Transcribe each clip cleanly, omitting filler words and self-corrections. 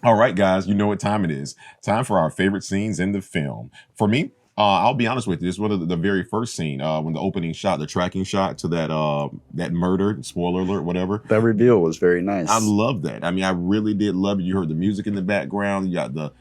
All right, guys, you know what time it is. Time for our favorite scenes in the film. For me, I'll be honest with you. It's one of the very first scene when the opening shot, the tracking shot to that murder. Spoiler alert, whatever. That reveal was very nice. I love that. I mean, I really did love it. You heard the music in the background. You got the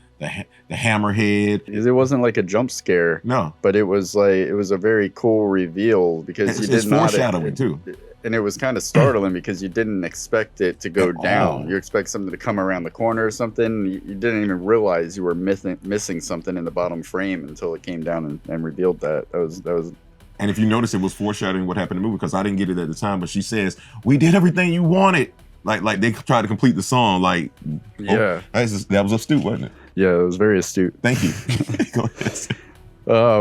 hammerhead. It wasn't like a jump scare. No, but it was a very cool reveal because it's foreshadowing too. And it was kind of startling because you didn't expect it to go down. all. You expect something to come around the corner or something. You didn't even realize you were missing something in the bottom frame until it came down and revealed that. That was. And if you notice, it was foreshadowing what happened in the movie because I didn't get it at the time. But she says, "We did everything you wanted." Like they tried to complete the song. Like, yeah, that was astute, wasn't it? Yeah, it was very astute. Thank you. Go ahead.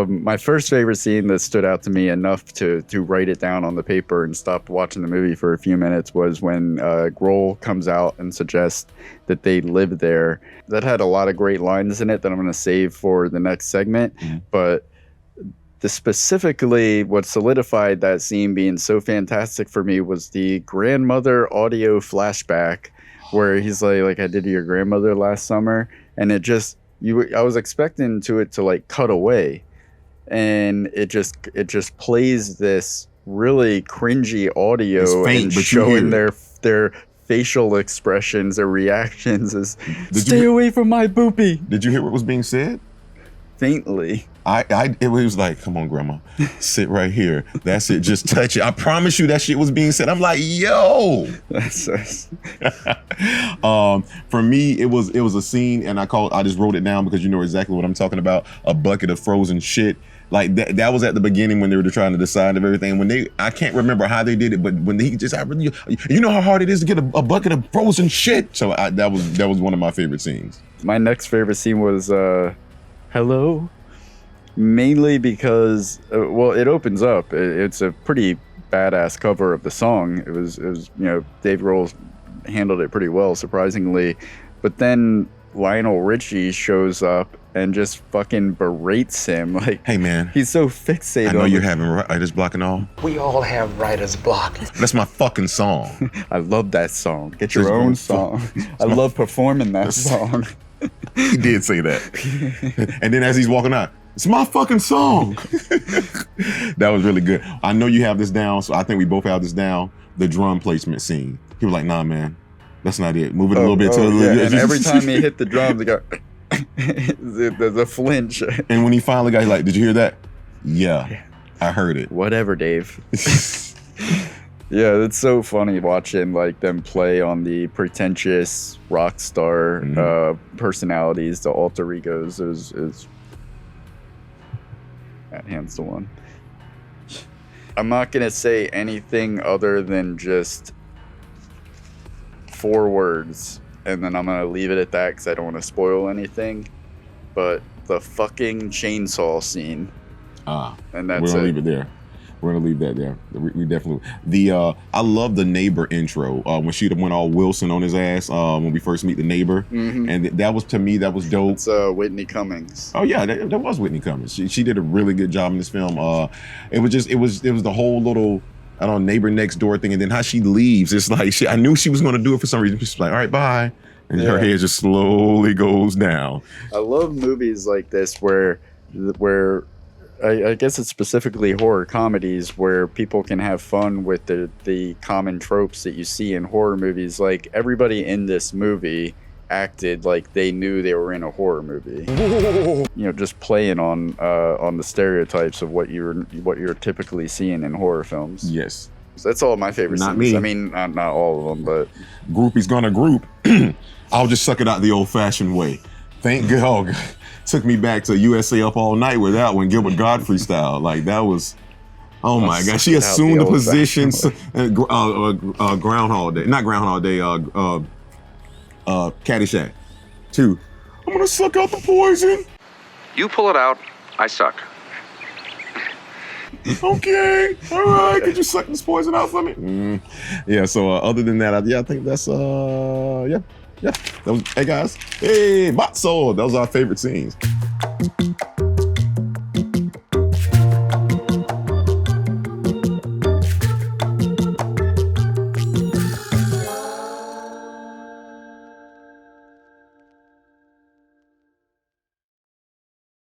My first favorite scene that stood out to me enough to write it down on the paper and stop watching the movie for a few minutes was when Grohl comes out and suggests that they live there. That had a lot of great lines in it that I'm going to save for the next segment. Mm-hmm. But specifically what solidified that scene being so fantastic for me was the grandmother audio flashback where he's like I did to your grandmother last summer. And it just... I was expecting it to like cut away, and it just plays this really cringy audio and showing their facial expressions, their reactions as stay away from my boopy. Did you hear what was being said? Faintly. It was like, come on, grandma, sit right here. That's it. Just touch it. I promise you that shit was being said. I'm like, yo. That's for me, it was a scene, and I just wrote it down because you know exactly what I'm talking about. A bucket of frozen shit. Like that was at the beginning when they were trying to decide of everything. I can't remember how they did it, but when you know how hard it is to get a bucket of frozen shit. So that was one of my favorite scenes. My next favorite scene was hello. Mainly because, it opens up. It's a pretty badass cover of the song. It was Dave Grohl handled it pretty well, surprisingly. But then Lionel Richie shows up and just fucking berates him. Like, hey man, he's so fixated. I know you're having writer's block and all. We all have writer's block. That's my fucking song. I love that song. Get your own song. I love performing that song. He did say that. And then as he's walking out, it's my fucking song. That was really good. I know you have this down, so I think we both have this down. The drum placement scene. He was like, nah, man, that's not it. Move it a little bit to the yeah. And every time he hit the drums, they go, the flinch. And when he finally got, he's like, did you hear that? Yeah, I heard it. Whatever, Dave. Yeah, it's so funny watching like them play on the pretentious rock star personalities, the alter egos. Is that hand's the one. I'm not gonna say anything other than just 4 words, and then I'm gonna leave it at that because I don't want to spoil anything. But the fucking chainsaw scene. And that's we're gonna leave it there. We're gonna leave that there. We definitely I love the neighbor intro when she went all Wilson on his ass when we first meet the neighbor, and that was, to me, that was dope. It's Whitney Cummings. Oh yeah, that was Whitney Cummings. She did a really good job in this film. It was the whole little, I don't know, neighbor next door thing, and then how she leaves. It's like I knew she was gonna do it for some reason. She's like, all right, bye, and her head just slowly goes down. I love movies like this where I guess it's specifically horror comedies where people can have fun with the common tropes that you see in horror movies. Like, everybody in this movie acted like they knew they were in a horror movie. Just playing on the stereotypes of what you're typically seeing in horror films. Yes. So that's all my favorite Not scenes. me. I mean, not all of them, but... Groupie's gonna group. I'll just suck it out the old-fashioned way. Thank God. Took me back to USA Up All Night with that one, Gilbert Godfrey style. Like, that was, oh my God. She assumed the position. Groundhog Day. Not Groundhog Day, Caddyshack 2. I'm gonna suck out the poison. You pull it out, I suck. Okay, all right. Could you suck this poison out for me? Yeah, so other than that, I think that's, yeah. That was, hey guys, hey, Botso. That was our favorite scenes.